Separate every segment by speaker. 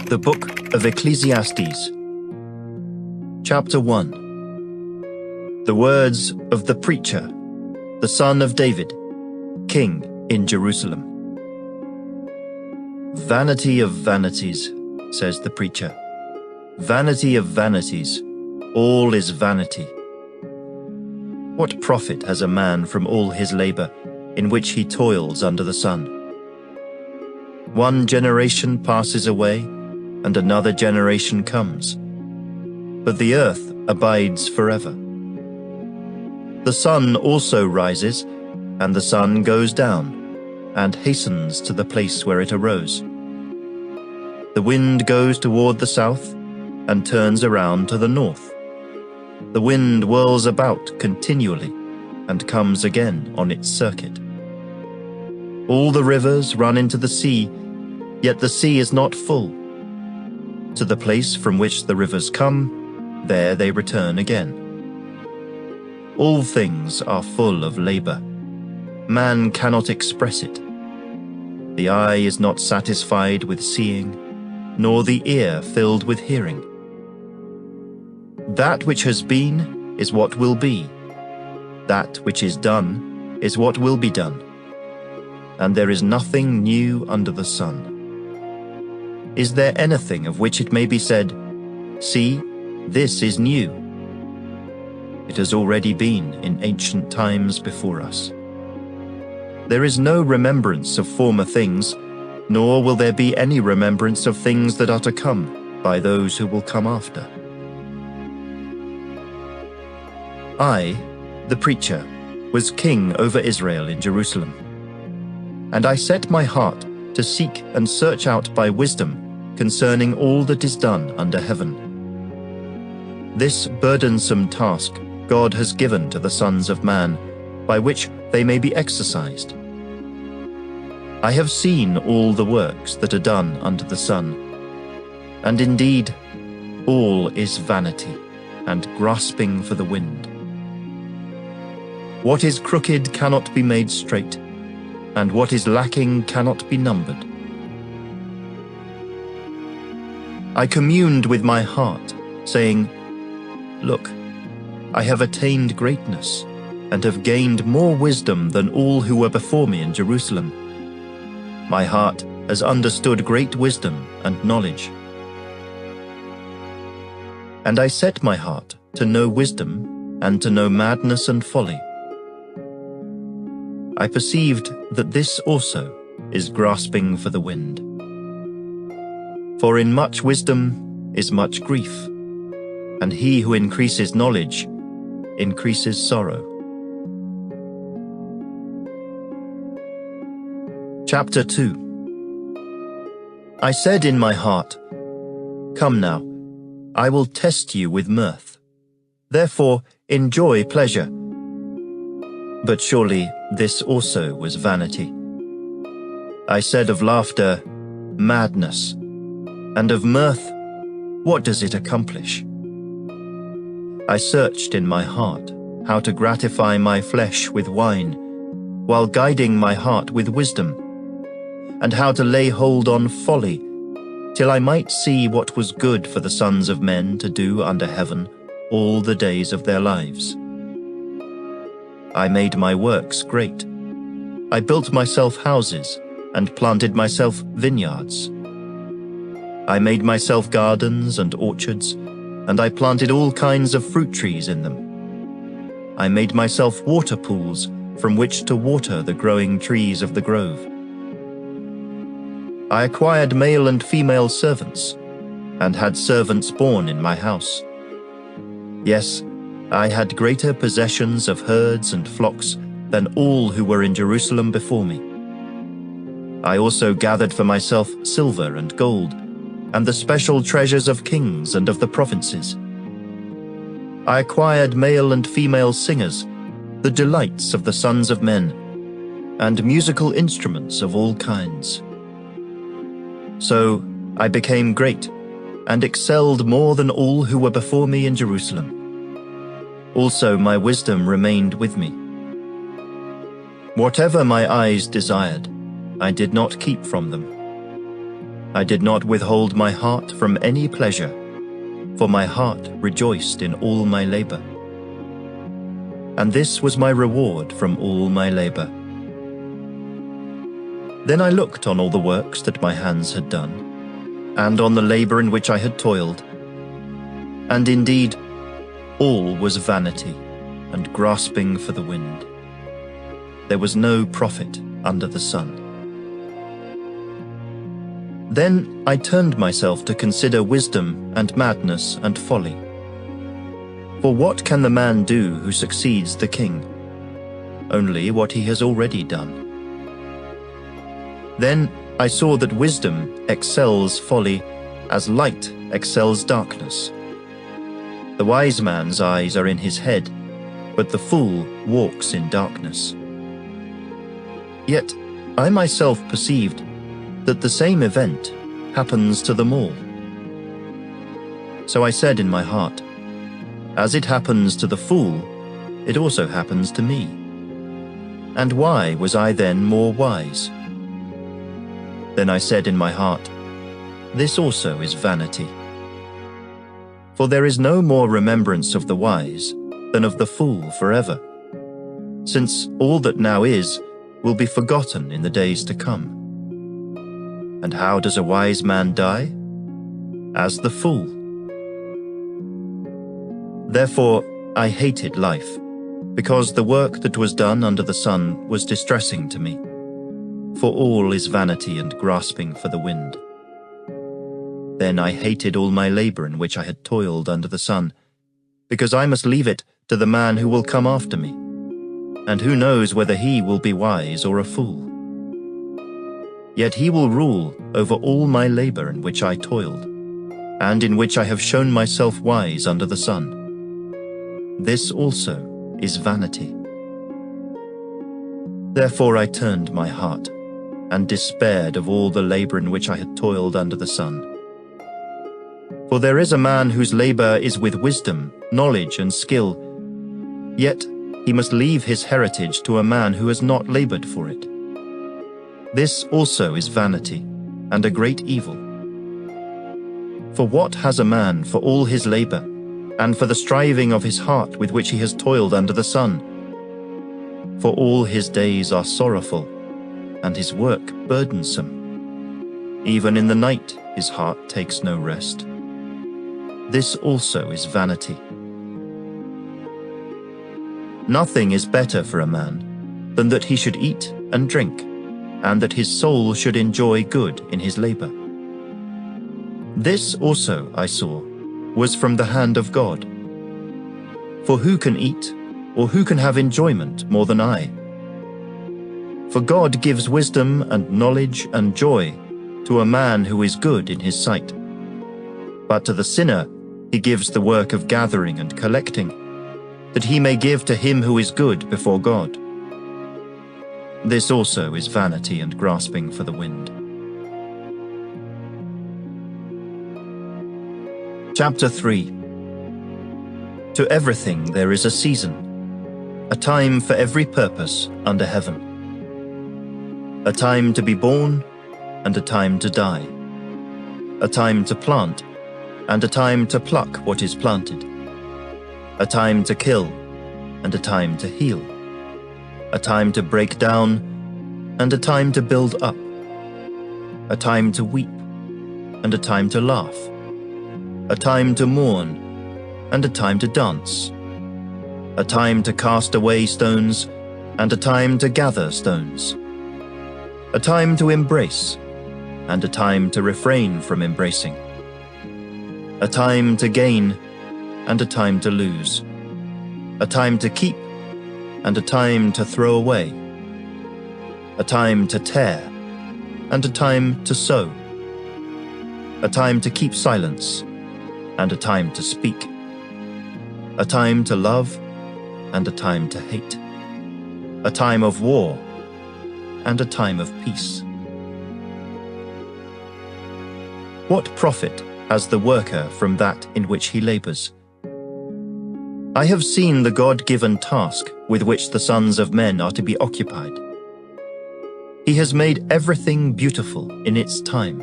Speaker 1: The Book of Ecclesiastes, Chapter 1. The words of the preacher, the son of David, king in Jerusalem. Vanity of vanities, says the preacher. Vanity of vanities, all is vanity. What profit has a man from all his labor, in which he toils under the sun? One generation passes away, and another generation comes, but the earth abides forever. The sun also rises, and the sun goes down, and hastens to the place where it arose. The wind goes toward the south, and turns around to the north. The wind whirls about continually, and comes again on its circuit. All the rivers run into the sea, yet the sea is not full. To the place from which the rivers come, there they return again. All things are full of labor. Man cannot express it. The eye is not satisfied with seeing, nor the ear filled with hearing. That which has been is what will be. That which is done is what will be done. And there is nothing new under the sun. Is there anything of which it may be said, "See, this is new"? It has already been in ancient times before us. There is no remembrance of former things, nor will there be any remembrance of things that are to come by those who will come after. I, the preacher, was king over Israel in Jerusalem. And I set my heart to seek and search out by wisdom concerning all that is done under heaven. This burdensome task God has given to the sons of man, by which they may be exercised. I have seen all the works that are done under the sun, and indeed all is vanity and grasping for the wind. What is crooked cannot be made straight, and what is lacking cannot be numbered. I communed with my heart, saying, "Look, I have attained greatness, and have gained more wisdom than all who were before me in Jerusalem. My heart has understood great wisdom and knowledge." And I set my heart to know wisdom, and to know madness and folly. I perceived that this also is grasping for the wind. For in much wisdom is much grief, and he who increases knowledge increases sorrow. Chapter 2. I said in my heart, "Come now, I will test you with mirth. Therefore enjoy pleasure." But surely this also was vanity. I said of laughter, "Madness," and of mirth, "What does it accomplish?" I searched in my heart how to gratify my flesh with wine, while guiding my heart with wisdom, and how to lay hold on folly, till I might see what was good for the sons of men to do under heaven all the days of their lives. I made my works great. I built myself houses, and planted myself vineyards. I made myself gardens and orchards, and I planted all kinds of fruit trees in them. I made myself water pools from which to water the growing trees of the grove. I acquired male and female servants, and had servants born in my house. Yes, I had greater possessions of herds and flocks than all who were in Jerusalem before me. I also gathered for myself silver and gold, and the special treasures of kings and of the provinces. I acquired male and female singers, the delights of the sons of men, and musical instruments of all kinds. So I became great, and excelled more than all who were before me in Jerusalem. Also my wisdom remained with me. Whatever my eyes desired, I did not keep from them. I did not withhold my heart from any pleasure, for my heart rejoiced in all my labor. And this was my reward from all my labor. Then I looked on all the works that my hands had done, and on the labor in which I had toiled. And indeed, all was vanity and grasping for the wind. There was no profit under the sun. Then I turned myself to consider wisdom and madness and folly. For what can the man do who succeeds the king? Only what he has already done. Then I saw that wisdom excels folly as light excels darkness. The wise man's eyes are in his head, but the fool walks in darkness. Yet I myself perceived that the same event happens to them all. So I said in my heart, as it happens to the fool, it also happens to me. And why was I then more wise? Then I said in my heart, this also is vanity. For there is no more remembrance of the wise than of the fool forever, since all that now is will be forgotten in the days to come. And how does a wise man die? As the fool. Therefore I hated life, because the work that was done under the sun was distressing to me. For all is vanity and grasping for the wind. Then I hated all my labor in which I had toiled under the sun, because I must leave it to the man who will come after me, and who knows whether he will be wise or a fool. Yet he will rule over all my labor in which I toiled, and in which I have shown myself wise under the sun. This also is vanity. Therefore I turned my heart, and despaired of all the labor in which I had toiled under the sun. For there is a man whose labor is with wisdom, knowledge, and skill, yet he must leave his heritage to a man who has not labored for it. This also is vanity, and a great evil. For what has a man for all his labor, and for the striving of his heart with which he has toiled under the sun? For all his days are sorrowful, and his work burdensome. Even in the night his heart takes no rest. This also is vanity. Nothing is better for a man than that he should eat and drink, and that his soul should enjoy good in his labor. This also, I saw, was from the hand of God. For who can eat, or who can have enjoyment more than I? For God gives wisdom and knowledge and joy to a man who is good in his sight. But to the sinner he gives the work of gathering and collecting, that he may give to him who is good before God. This also is vanity and grasping for the wind. Chapter 3. To everything there is a season, a time for every purpose under heaven. A time to be born, and a time to die. A time to plant, and a time to pluck what is planted. A time to kill, and a time to heal. A time to break down, and a time to build up. A time to weep, and a time to laugh. A time to mourn, and a time to dance. A time to cast away stones, and a time to gather stones. A time to embrace, and a time to refrain from embracing. A time to gain, and a time to lose. A time to keep, and a time to throw away. A time to tear, and a time to sow. A time to keep silence, and a time to speak. A time to love, and a time to hate. A time of war, and a time of peace. What profit has the worker from that in which he labors? I have seen the God-given task with which the sons of men are to be occupied. He has made everything beautiful in its time.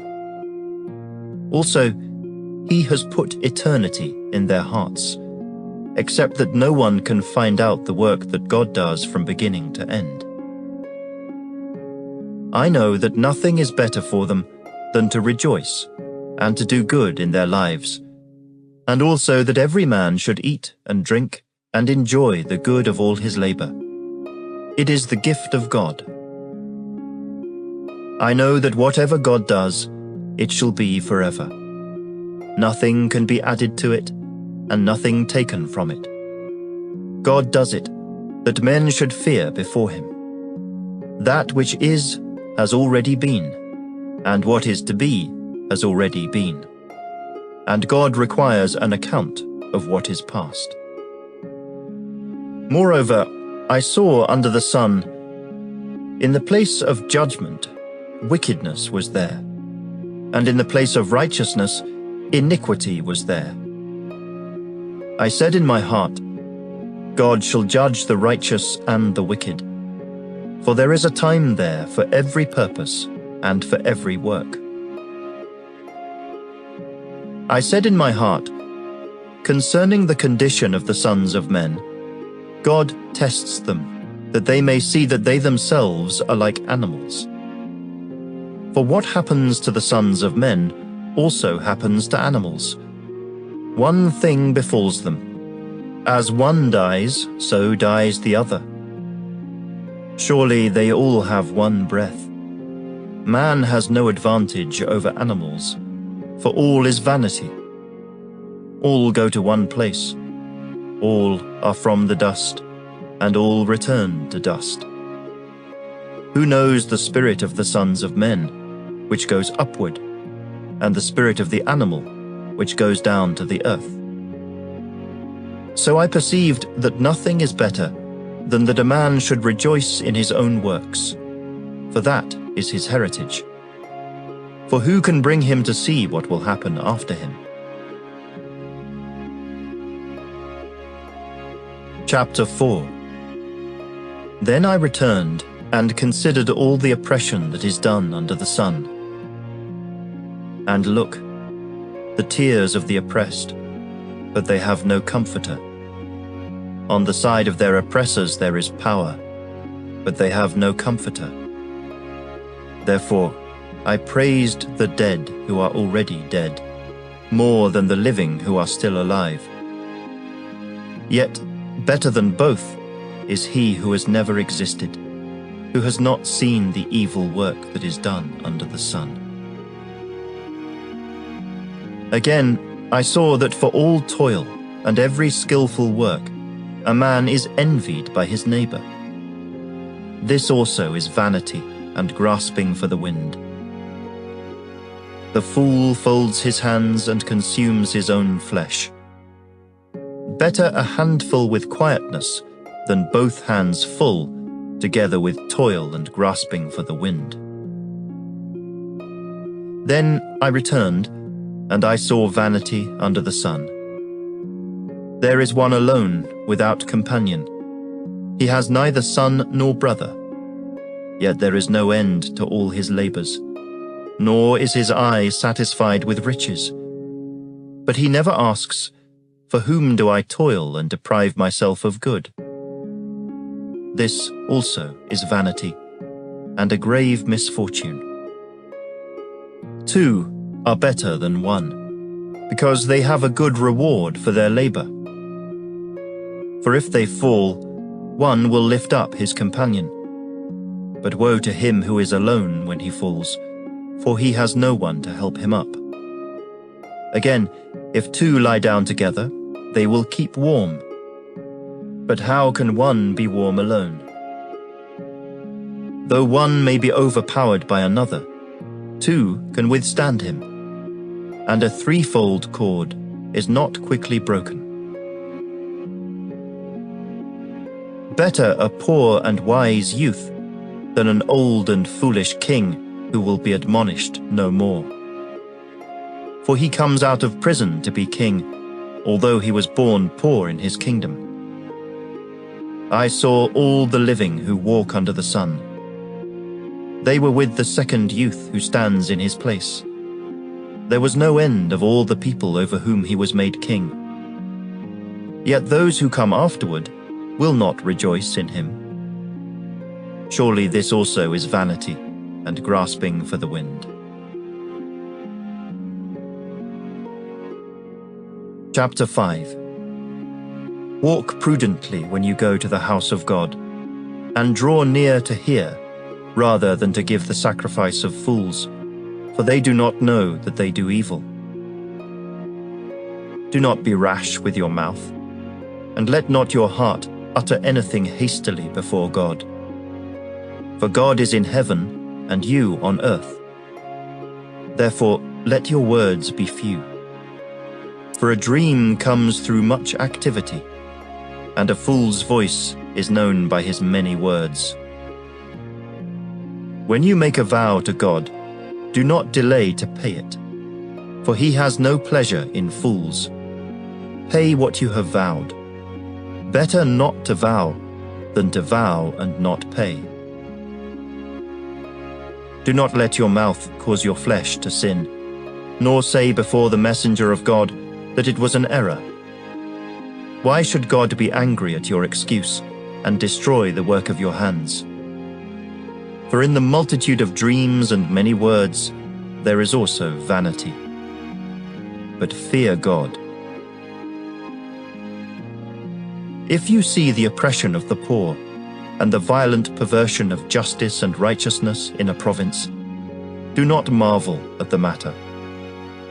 Speaker 1: Also, he has put eternity in their hearts, except that no one can find out the work that God does from beginning to end. I know that nothing is better for them than to rejoice and to do good in their lives, and also that every man should eat and drink and enjoy the good of all his labor. It is the gift of God. I know that whatever God does, it shall be forever. Nothing can be added to it, and nothing taken from it. God does it, that men should fear before him. That which is has already been, and what is to be has already been. And God requires an account of what is past. Moreover, I saw under the sun, in the place of judgment, wickedness was there, and in the place of righteousness, iniquity was there. I said in my heart, God shall judge the righteous and the wicked, for there is a time there for every purpose and for every work. I said in my heart, concerning the condition of the sons of men, God tests them, that they may see that they themselves are like animals. For what happens to the sons of men also happens to animals. One thing befalls them. As one dies, so dies the other. Surely they all have one breath. Man has no advantage over animals, for all is vanity. All go to one place. All are from the dust, and all return to dust. Who knows the spirit of the sons of men, which goes upward, and the spirit of the animal, which goes down to the earth? So I perceived that nothing is better than that a man should rejoice in his own works, for that is his heritage. For who can bring him to see what will happen after him? Chapter 4. Then I returned and considered all the oppression that is done under the sun. And look, the tears of the oppressed, but they have no comforter. On the side of their oppressors there is power, but they have no comforter. Therefore, I praised the dead who are already dead, more than the living who are still alive. Yet, better than both is he who has never existed, who has not seen the evil work that is done under the sun. Again, I saw that for all toil and every skillful work, a man is envied by his neighbor. This also is vanity and grasping for the wind. The fool folds his hands and consumes his own flesh. Better a handful with quietness than both hands full, together with toil and grasping for the wind. Then I returned, and I saw vanity under the sun. There is one alone, without companion. He has neither son nor brother. Yet there is no end to all his labors, nor is his eye satisfied with riches. But he never asks, for whom do I toil and deprive myself of good? This also is vanity, and a grave misfortune. Two are better than one, because they have a good reward for their labor. For if they fall, one will lift up his companion. But woe to him who is alone when he falls, for he has no one to help him up. Again, if two lie down together, they will keep warm. But how can one be warm alone? Though one may be overpowered by another, two can withstand him, and a threefold cord is not quickly broken. Better a poor and wise youth than an old and foolish king who will be admonished no more. For he comes out of prison to be king, although he was born poor in his kingdom. I saw all the living who walk under the sun. They were with the second youth who stands in his place. There was no end of all the people over whom he was made king. Yet those who come afterward will not rejoice in him. Surely this also is vanity and grasping for the wind. Chapter 5. Walk prudently when you go to the house of God, and draw near to hear, rather than to give the sacrifice of fools, for they do not know that they do evil. Do not be rash with your mouth, and let not your heart utter anything hastily before God. For God is in heaven, and you on earth. Therefore let your words be few. For a dream comes through much activity, and a fool's voice is known by his many words. When you make a vow to God, do not delay to pay it, for he has no pleasure in fools. Pay what you have vowed. Better not to vow than to vow and not pay. Do not let your mouth cause your flesh to sin, nor say before the messenger of God that it was an error. Why should God be angry at your excuse and destroy the work of your hands? For in the multitude of dreams and many words there is also vanity. But fear God. If you see the oppression of the poor and the violent perversion of justice and righteousness in a province, do not marvel at the matter.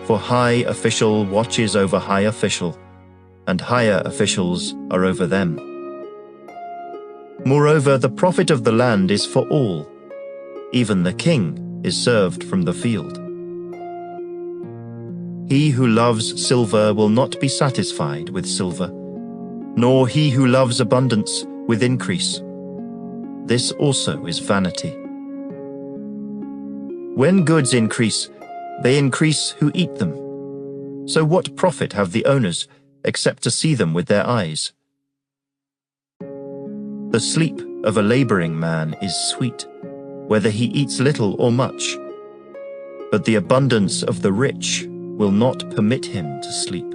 Speaker 1: For high official watches over high official, and higher officials are over them. Moreover, the profit of the land is for all. Even the king is served from the field. He who loves silver will not be satisfied with silver, nor he who loves abundance with increase. This also is vanity. When goods increase, they increase who eat them. So what profit have the owners except to see them with their eyes? The sleep of a laboring man is sweet, whether he eats little or much, but the abundance of the rich will not permit him to sleep.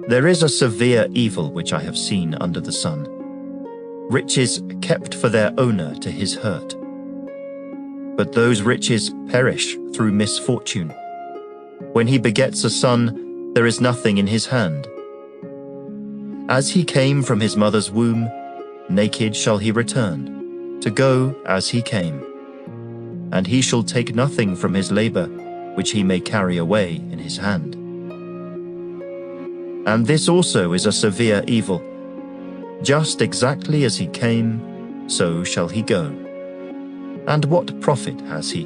Speaker 1: There is a severe evil which I have seen under the sun: riches kept for their owner to his hurt. But those riches perish through misfortune. When he begets a son, there is nothing in his hand. As he came from his mother's womb, naked shall he return, to go as he came. And he shall take nothing from his labor, which he may carry away in his hand. And this also is a severe evil. Just exactly as he came, so shall he go. And what profit has he,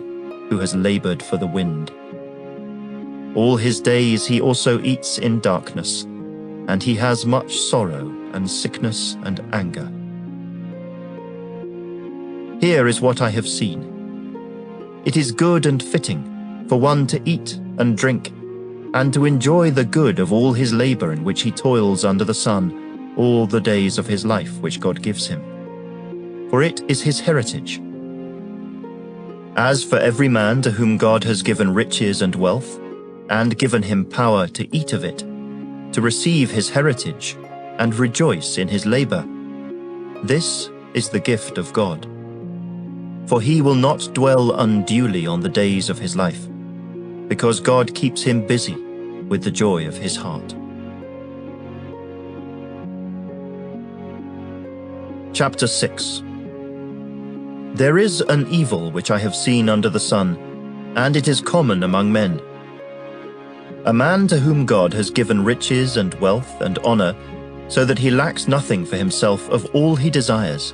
Speaker 1: who has labored for the wind? All his days he also eats in darkness, and he has much sorrow and sickness and anger. Here is what I have seen. It is good and fitting for one to eat and drink, and to enjoy the good of all his labor in which he toils under the sun all the days of his life which God gives him. For it is his heritage. As for every man to whom God has given riches and wealth, and given him power to eat of it, to receive his heritage, and rejoice in his labor, this is the gift of God. For he will not dwell unduly on the days of his life, because God keeps him busy with the joy of his heart. Chapter 6. There is an evil which I have seen under the sun, and it is common among men. A man to whom God has given riches and wealth and honor, so that he lacks nothing for himself of all he desires.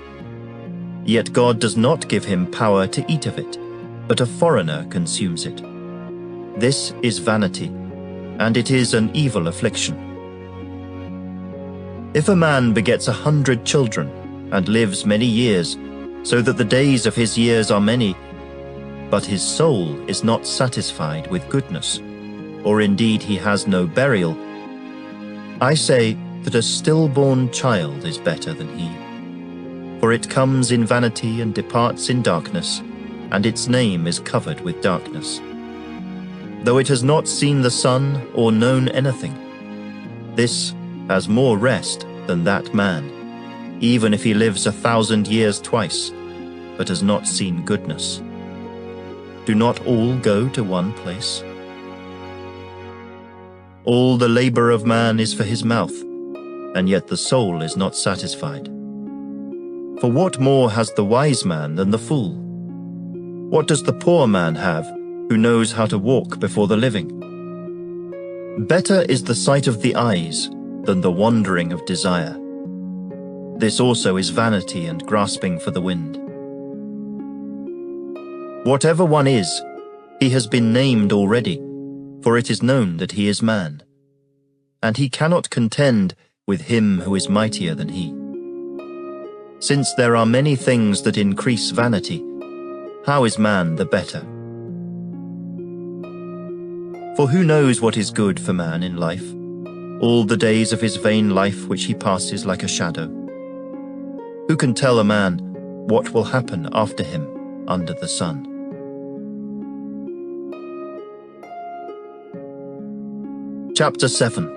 Speaker 1: Yet God does not give him power to eat of it, but a foreigner consumes it. This is vanity, and it is an evil affliction. If a man begets 100 children, and lives many years, so that the days of his years are many, but his soul is not satisfied with goodness, or indeed he has no burial, I say that a stillborn child is better than he. For it comes in vanity and departs in darkness, and its name is covered with darkness. though it has not seen the sun or known anything. This has more rest than that man, even if he lives 1,000 years twice, but has not seen goodness. Do not all go to one place? All the labor of man is for his mouth, and yet the soul is not satisfied. For what more has the wise man than the fool? What does the poor man have who knows how to walk before the living? Better is the sight of the eyes than the wandering of desire. This also is vanity and grasping for the wind. Whatever one is, he has been named already, for it is known that he is man, and he cannot contend with him who is mightier than he. Since there are many things that increase vanity, how is man the better? For who knows what is good for man in life, all the days of his vain life which he passes like a shadow? Who can tell a man what will happen after him under the sun? Chapter 7.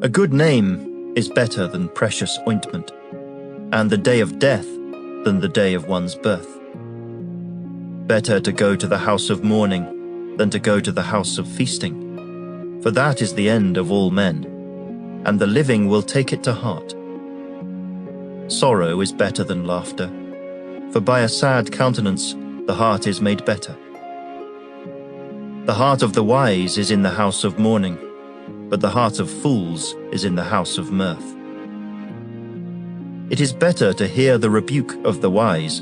Speaker 1: A good name is better than precious ointment, and the day of death than the day of one's birth. Better to go to the house of mourning than to go to the house of feasting, for that is the end of all men, and the living will take it to heart. Sorrow is better than laughter, for by a sad countenance the heart is made better. The heart of the wise is in the house of mourning, but the heart of fools is in the house of mirth. It is better to hear the rebuke of the wise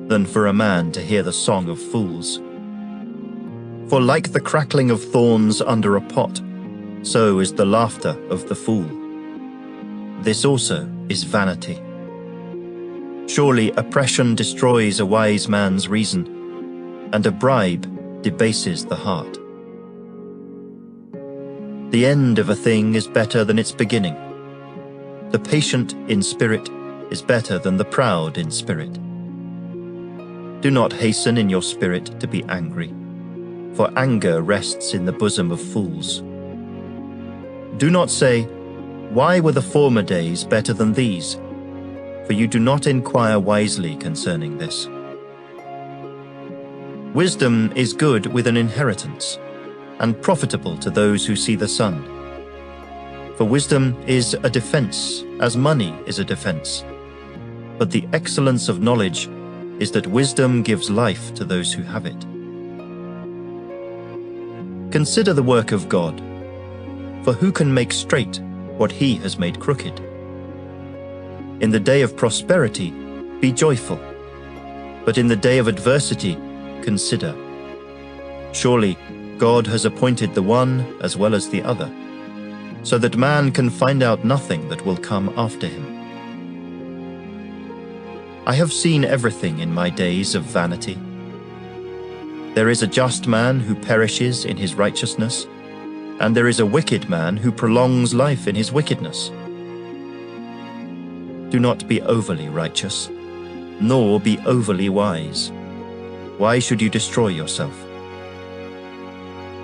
Speaker 1: than for a man to hear the song of fools. For like the crackling of thorns under a pot, so is the laughter of the fool. This also is vanity. Surely oppression destroys a wise man's reason, and a bribe debases the heart. The end of a thing is better than its beginning. The patient in spirit is better than the proud in spirit. Do not hasten in your spirit to be angry, for anger rests in the bosom of fools. Do not say, "Why were the former days better than these?" For you do not inquire wisely concerning this. Wisdom is good with an inheritance, and profitable to those who see the sun. For wisdom is a defense, as money is a defense. But the excellence of knowledge is that wisdom gives life to those who have it. Consider the work of God, for who can make straight what he has made crooked? In the day of prosperity, be joyful, but in the day of adversity, consider. Surely God has appointed the one as well as the other, so that man can find out nothing that will come after him. I have seen everything in my days of vanity. There is a just man who perishes in his righteousness, and there is a wicked man who prolongs life in his wickedness. Do not be overly righteous, nor be overly wise. Why should you destroy yourself?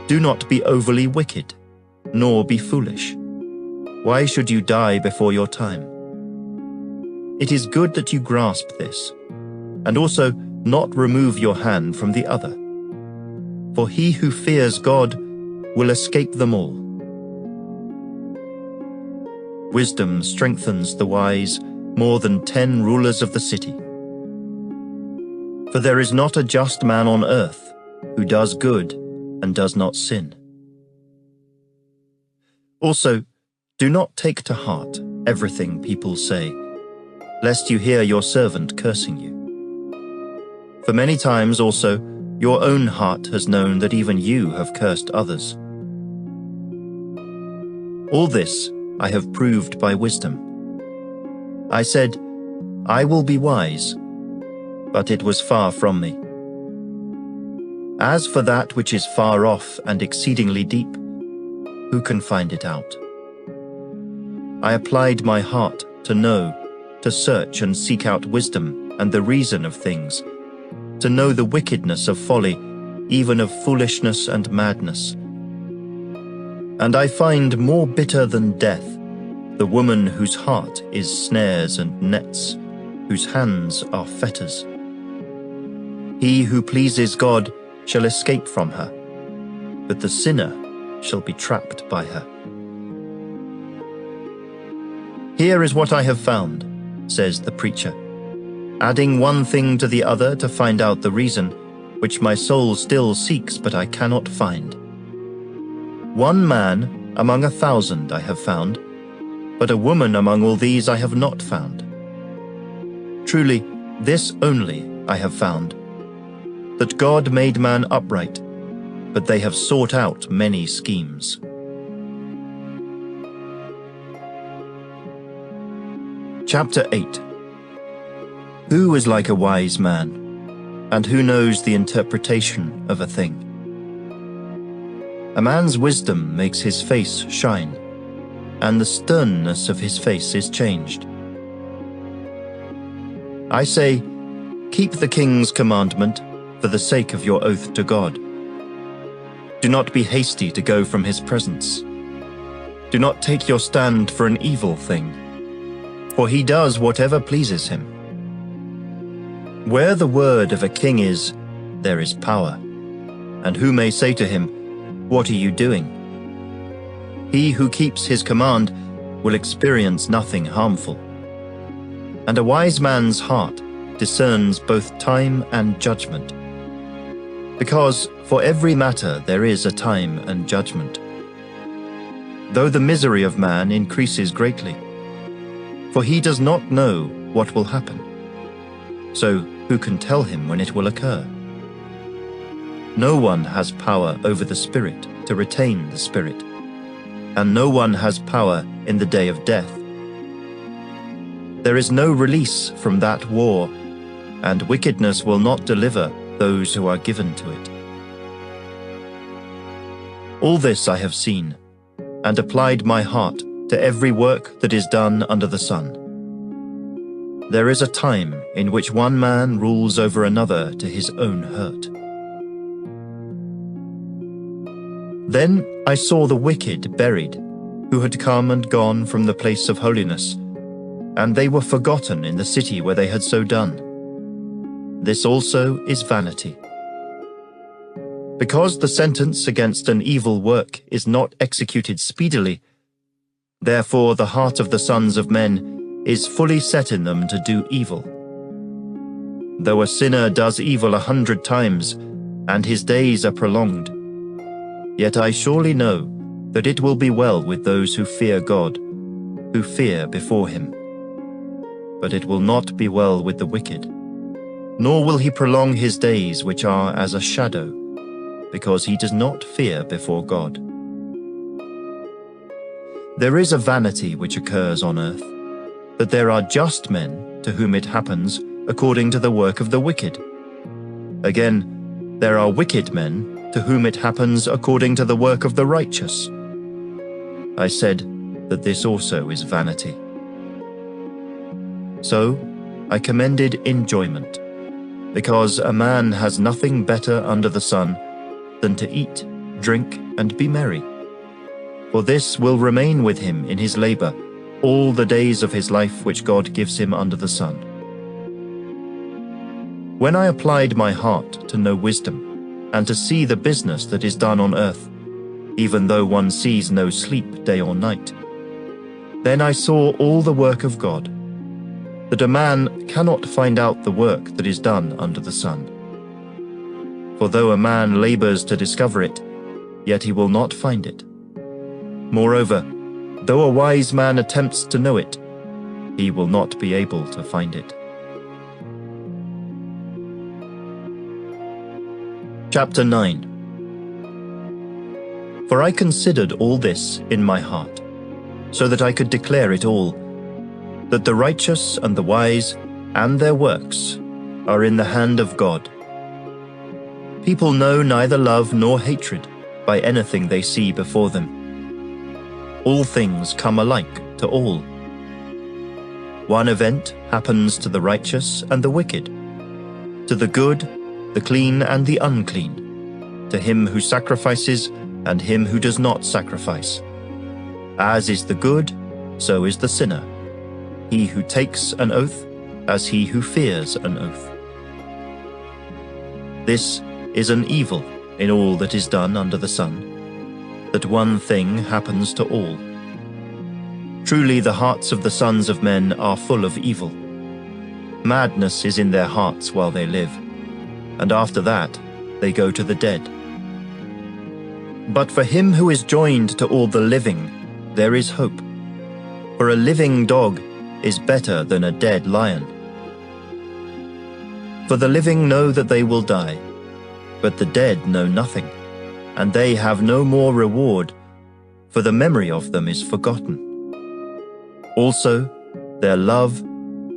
Speaker 1: Do not be overly wicked, nor be foolish. Why should you die before your time? It is good that you grasp this, and also not remove your hand from the other. For he who fears God will escape them all. Wisdom strengthens the wise more than 10 rulers of the city. For there is not a just man on earth who does good and does not sin. Also, do not take to heart everything people say, lest you hear your servant cursing you. For many times also your own heart has known that even you have cursed others. All this I have proved by wisdom. I said, I will be wise, but it was far from me. As for that which is far off and exceedingly deep, who can find it out? I applied my heart to know, to search and seek out wisdom and the reason of things, to know the wickedness of folly even of foolishness and madness. And I find more bitter than death the woman whose heart is snares and nets, whose hands are fetters. He who pleases God shall escape from her, but the sinner shall be trapped by her. Here is what I have found, says the preacher, adding one thing to the other to find out the reason, which my soul still seeks but I cannot find. One man among 1,000 I have found, but a woman among all these I have not found. Truly, this only I have found, that God made man upright, but they have sought out many schemes. Chapter 8. Who is like a wise man, and who knows the interpretation of a thing? A man's wisdom makes his face shine, and the sternness of his face is changed. I say, keep the king's commandment for the sake of your oath to God. Do not be hasty to go from his presence. Do not take your stand for an evil thing, for he does whatever pleases him. Where the word of a king is, there is power, and who may say to him, "What are you doing?" He who keeps his command will experience nothing harmful. And a wise man's heart discerns both time and judgment, because for every matter there is a time and judgment. Though the misery of man increases greatly, for he does not know what will happen, so who can tell him when it will occur? No one has power over the spirit to retain the spirit, and no one has power in the day of death. There is no release from that war, and wickedness will not deliver those who are given to it. All this I have seen, and applied my heart to every work that is done under the sun. There is a time in which one man rules over another to his own hurt. Then I saw the wicked buried, who had come and gone from the place of holiness, and they were forgotten in the city where they had so done. This also is vanity. Because the sentence against an evil work is not executed speedily, therefore the heart of the sons of men is fully set in them to do evil. Though a sinner does evil 100 times, and his days are prolonged, yet I surely know that it will be well with those who fear God, who fear before him. But it will not be well with the wicked, nor will he prolong his days which are as a shadow, because he does not fear before God. There is a vanity which occurs on earth, that there are just men to whom it happens according to the work of the wicked. Again, there are wicked men to whom it happens according to the work of the righteous. I said that this also is vanity. So I commended enjoyment, because a man has nothing better under the sun than to eat, drink, and be merry. For this will remain with him in his labor all the days of his life which God gives him under the sun. When I applied my heart to know wisdom, and to see the business that is done on earth, even though one sees no sleep day or night, then I saw all the work of God, that a man cannot find out the work that is done under the sun. For though a man labors to discover it, yet he will not find it. Moreover, though a wise man attempts to know it, he will not be able to find it. Chapter 9. For I considered all this in my heart, so that I could declare it all, that the righteous and the wise and their works are in the hand of God. People know neither love nor hatred by anything they see before them. All things come alike to all. One event happens to the righteous and the wicked, to the good, the clean and the unclean. to him who sacrifices and him who does not sacrifice. As is the good, so is the sinner. He who takes an oath, as he who fears an oath. This is an evil in all that is done under the sun, that one thing happens to all. Truly the hearts of the sons of men are full of evil. Madness is in their hearts while they live, and after that they go to the dead. But for him who is joined to all the living, there is hope. For a living dog is better than a dead lion. For the living know that they will die, but the dead know nothing, and they have no more reward, for the memory of them is forgotten. Also, their love,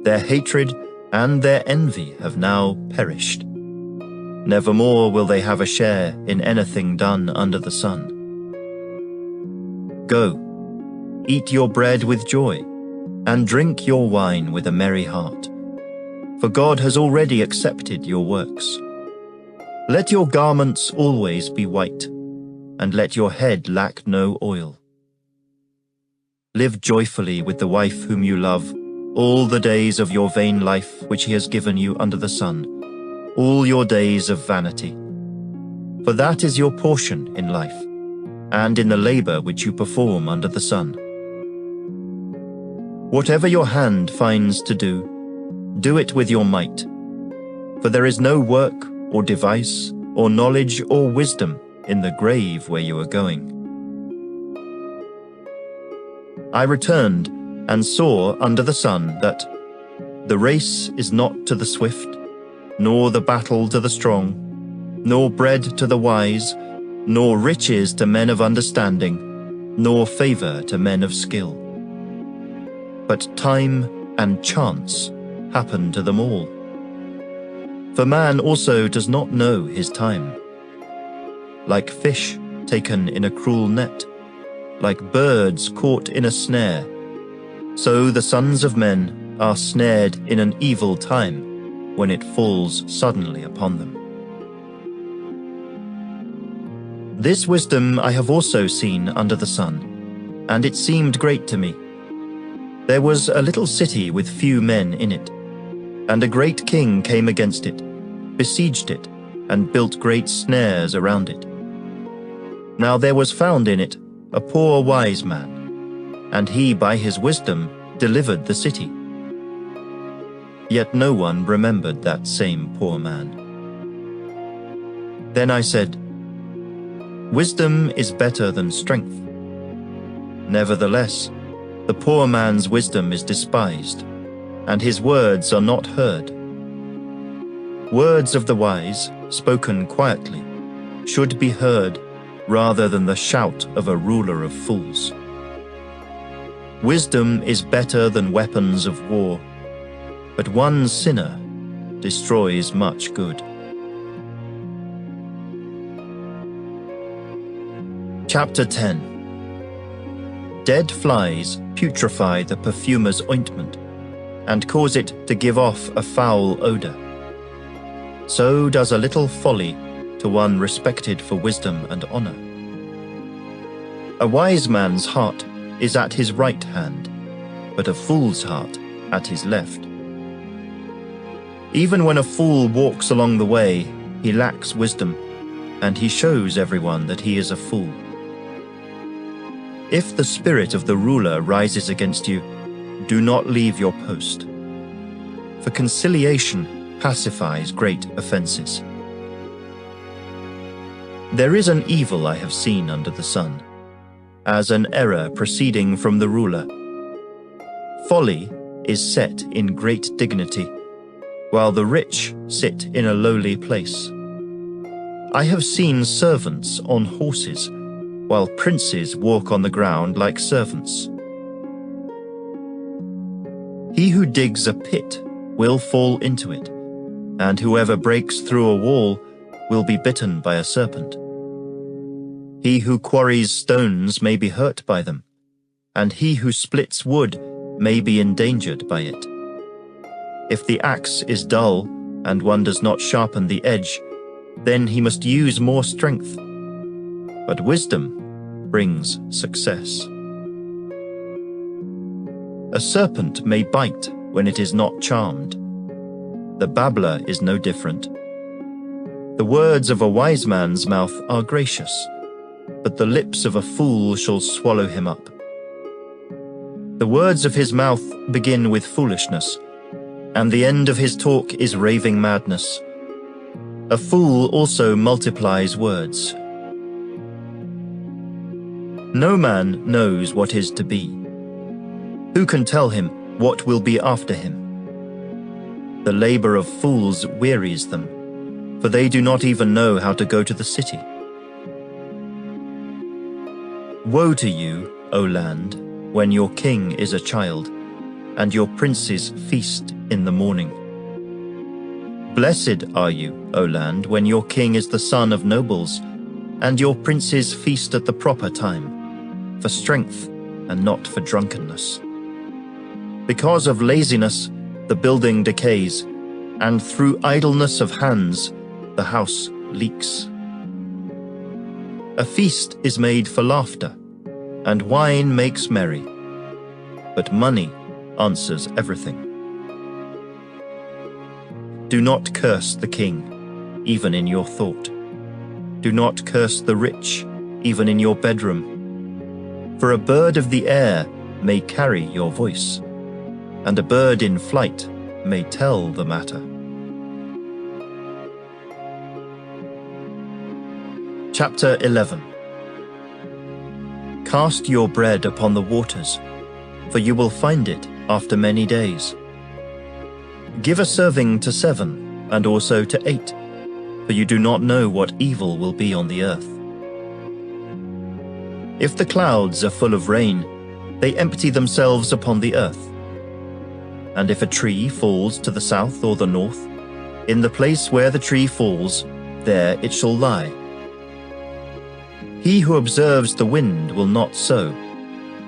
Speaker 1: their hatred, and their envy have now perished. Nevermore will they have a share in anything done under the sun. Go, eat your bread with joy, and drink your wine with a merry heart, for God has already accepted your works. Let your garments always be white, and let your head lack no oil. Live joyfully with the wife whom you love, all the days of your vain life which he has given you under the sun, all your days of vanity. For that is your portion in life, and in the labor which you perform under the sun. Whatever your hand finds to do, do it with your might. For there is no work or device or knowledge or wisdom in the grave where you are going. I returned and saw under the sun that the race is not to the swift, nor the battle to the strong, nor bread to the wise, nor riches to men of understanding, nor favor to men of skill. But time and chance happen to them all. For man also does not know his time. Like fish taken in a cruel net, like birds caught in a snare, so the sons of men are snared in an evil time when it falls suddenly upon them. This wisdom I have also seen under the sun, and it seemed great to me. There was a little city with few men in it, and a great king came against it, besieged it, and built great snares around it. Now there was found in it a poor wise man, and he by his wisdom delivered the city. Yet no one remembered that same poor man. Then I said, "Wisdom is better than strength." Nevertheless, the poor man's wisdom is despised, and his words are not heard. Words of the wise, spoken quietly, should be heard rather than the shout of a ruler of fools. Wisdom is better than weapons of war, but one sinner destroys much good. Chapter 10. Dead flies putrefy the perfumer's ointment, and cause it to give off a foul odor. So does a little folly to one respected for wisdom and honor. A wise man's heart is at his right hand, but a fool's heart at his left. Even when a fool walks along the way, he lacks wisdom, and he shows everyone that he is a fool. If the spirit of the ruler rises against you, do not leave your post. For conciliation pacifies great offenses. There is an evil I have seen under the sun, as an error proceeding from the ruler. Folly is set in great dignity, while the rich sit in a lowly place. I have seen servants on horses, while princes walk on the ground like servants. He who digs a pit will fall into it, and whoever breaks through a wall will be bitten by a serpent. He who quarries stones may be hurt by them, and he who splits wood may be endangered by it. If the axe is dull, and one does not sharpen the edge, then he must use more strength. But wisdom brings success. A serpent may bite when it is not charmed. The babbler is no different. The words of a wise man's mouth are gracious, but the lips of a fool shall swallow him up. The words of his mouth begin with foolishness, and the end of his talk is raving madness. A fool also multiplies words. No man knows what is to be. Who can tell him what will be after him? The labor of fools wearies them, for they do not even know how to go to the city. Woe to you, O land, when your king is a child, and your princes feast in the morning. Blessed are you, O land, when your king is the son of nobles, and your princes feast at the proper time, for strength and not for drunkenness. Because of laziness, the building decays, and through idleness of hands, the house leaks. A feast is made for laughter, and wine makes merry, but money answers everything. Do not curse the king, even in your thought. Do not curse the rich, even in your bedroom. For a bird of the air may carry your voice, and a bird in flight may tell the matter. Chapter 11. Cast your bread upon the waters, for you will find it after many days. Give a serving to 7, and also to 8, for you do not know what evil will be on the earth. If the clouds are full of rain, they empty themselves upon the earth. And if a tree falls to the south or the north, in the place where the tree falls, there it shall lie. He who observes the wind will not sow,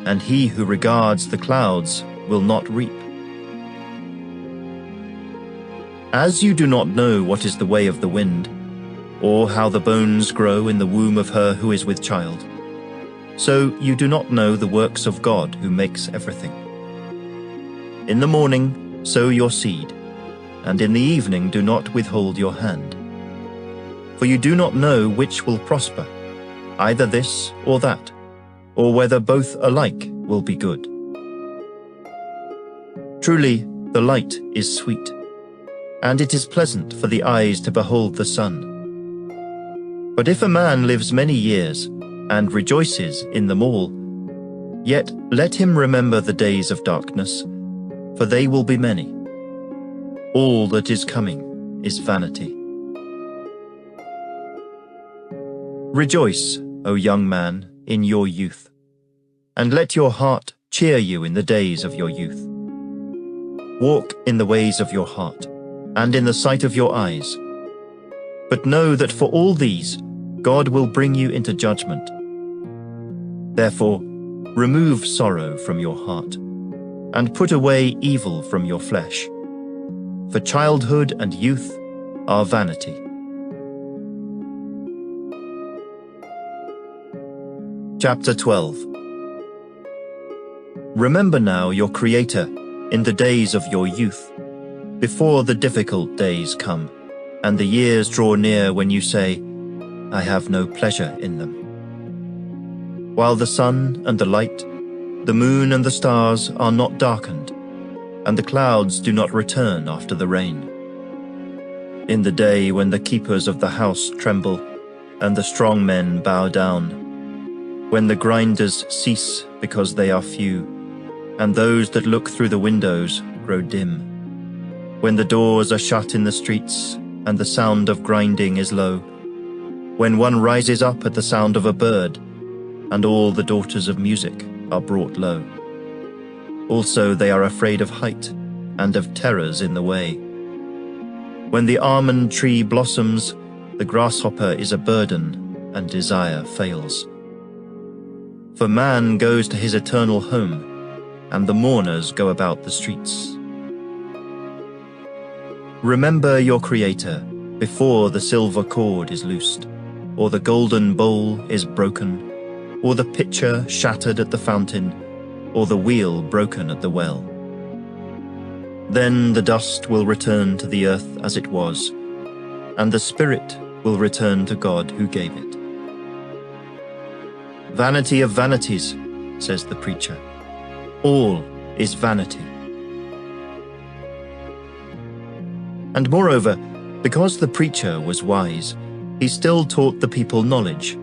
Speaker 1: and he who regards the clouds will not reap. As you do not know what is the way of the wind, or how the bones grow in the womb of her who is with child, so you do not know the works of God who makes everything. In the morning sow your seed, and in the evening do not withhold your hand. For you do not know which will prosper, either this or that, or whether both alike will be good. Truly, the light is sweet, and it is pleasant for the eyes to behold the sun. But if a man lives many years, and rejoices in them all, yet let him remember the days of darkness, for they will be many. All that is coming is vanity. Rejoice, O young man, in your youth, and let your heart cheer you in the days of your youth. Walk in the ways of your heart, and in the sight of your eyes. But know that for all these, God will bring you into judgment. Therefore, remove sorrow from your heart, and put away evil from your flesh. For childhood and youth are vanity. Chapter 12. Remember now your Creator in the days of your youth, before the difficult days come, and the years draw near when you say, I have no pleasure in them. While the sun and the light, the moon and the stars are not darkened, and the clouds do not return after the rain. In the day when the keepers of the house tremble, and the strong men bow down, when the grinders cease because they are few, and those that look through the windows grow dim, when the doors are shut in the streets, and the sound of grinding is low, when one rises up at the sound of a bird, and all the daughters of music are brought low. Also they are afraid of height, and of terrors in the way. When the almond tree blossoms, the grasshopper is a burden, and desire fails. For man goes to his eternal home, and the mourners go about the streets. Remember your Creator before the silver cord is loosed, or the golden bowl is broken, or the pitcher shattered at the fountain, or the wheel broken at the well. Then the dust will return to the earth as it was, and the spirit will return to God who gave it. Vanity of vanities, says the preacher. All is vanity. And moreover, because the preacher was wise, he still taught the people knowledge.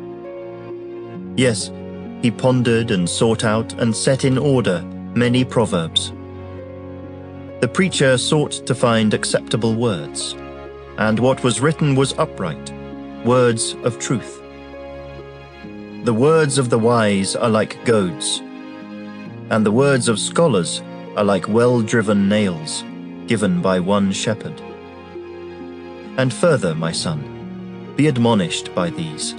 Speaker 1: Yes, he pondered and sought out and set in order many proverbs. The preacher sought to find acceptable words, and what was written was upright, words of truth. The words of the wise are like goads, and the words of scholars are like well-driven nails, given by one shepherd. And further, my son, be admonished by these.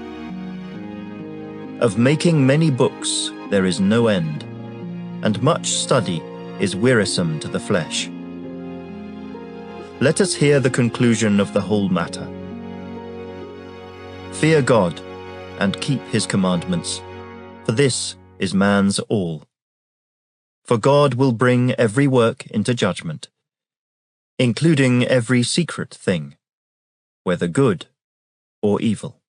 Speaker 1: Of making many books there is no end, and much study is wearisome to the flesh. Let us hear the conclusion of the whole matter. Fear God, and keep his commandments, for this is man's all. For God will bring every work into judgment, including every secret thing, whether good or evil.